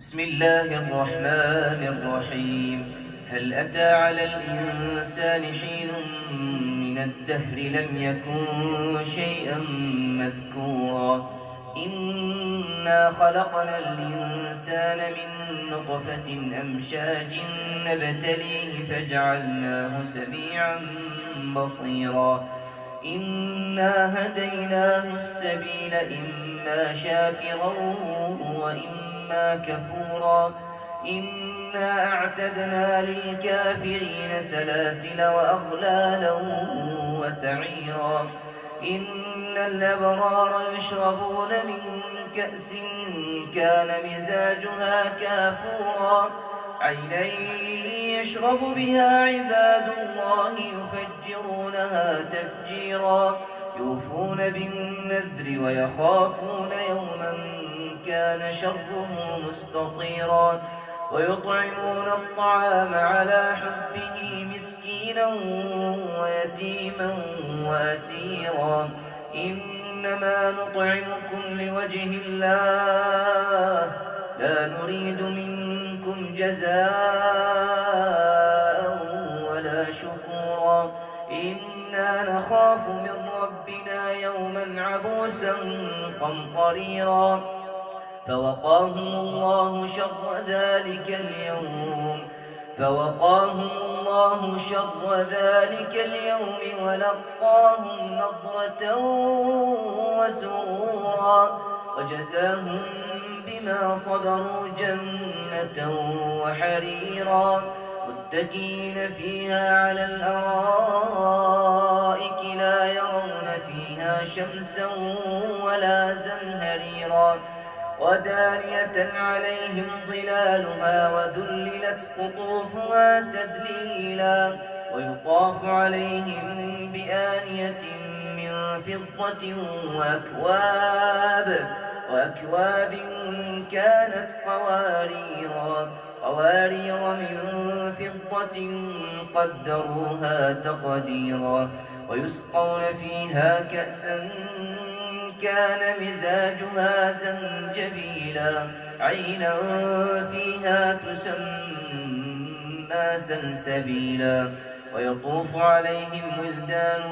بسم الله الرحمن الرحيم. هل أتى على الإنسان حين من الدهر لم يكن شيئا مذكورا. إنا خلقنا الإنسان من نطفة أمشاج نبتليه فجعلناه سميعا بصيرا. إنا هديناه السبيل إما شاكرا وإما كفورا. إنا أعتدنا للكافرين سلاسل وأغلالا وسعيرا. إن الأبرار يشربون من كأس كان مزاجها كافورا. عينا يشرب بها عباد الله يفجرونها تفجيرا. يوفون بالنذر ويخافون يوما كان شره مستطيرا. ويطعمون الطعام على حبه مسكينا ويتيما وأسيرا. إنما نطعمكم لوجه الله لا نريد منكم جزاء ولا شكورا. إنا نخاف من ربنا يوما عبوسا قمطريرا. فوقاهم الله شر ذلك اليوم ولقاهم نضرة وسرورا. وجزاهم بما صبروا جنة وحريرا. متكئين فيها على الأرائك لا يرون فيها شمسا ولا زمهريرا. ودانية عليهم ظلالها وذللت قطوفها تذليلا. ويطاف عليهم بآنية من فضة وأكواب كانت قوارير من فضة قدروها تقديرا. ويسقون فيها كأسا كان مزاجها زنجبيلا. عينا فيها تسمى سلسبيلا. ويطوف عليهم ولدان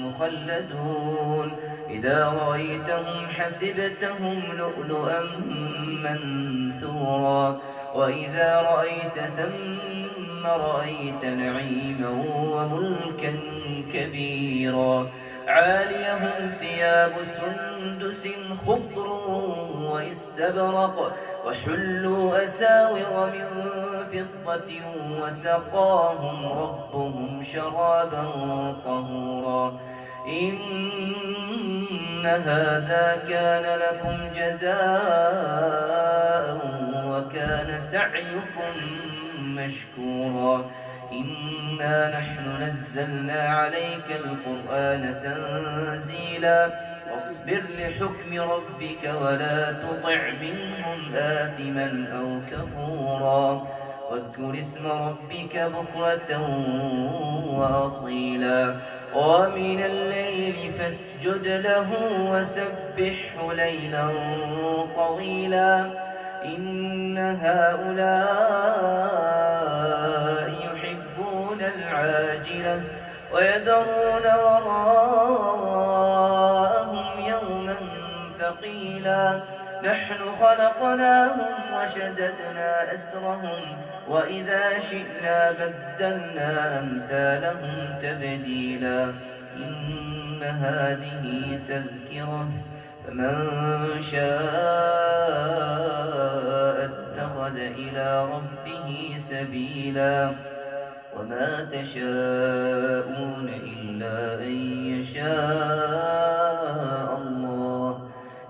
مخلدون إذا رأيتهم حسبتهم لؤلؤا منثورا. وإذا رأيت ثم رأيت نعيما وملكا كبيرا. عاليهم ثياب سندس خضر واستبرق وحلوا أساور من فضة وسقاهم ربهم شرابا طهورا. إن هذا كان لكم جزاء وكان سعيكم مشكورا. إنا نحن نزلنا عليك القرآن تنزيلا. واصبر لحكم ربك ولا تطع منهم آثما أو كفورا. واذكر اسم ربك بكرة وأصيلا. ومن الليل فاسجد له وسبحه ليلا طويلا. إن هؤلاء يحبون العاجلة ويذرون وراءهم يوما ثقيلا. نحن خلقناهم وشددنا أسرهم وإذا شئنا بدلنا أمثالهم تبديلا. إن هذه تذكرة فمن شاء اتخذ إلى ربه سبيلا. وما تشاءون إلا أن يشاء الله.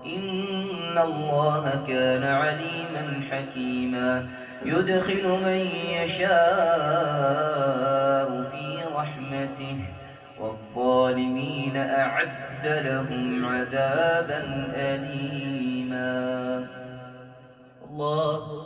إن الله كان عليما حكيما. يدخل من يشاء في رحمته والظالمين أعد لهم عذابا أليما. الله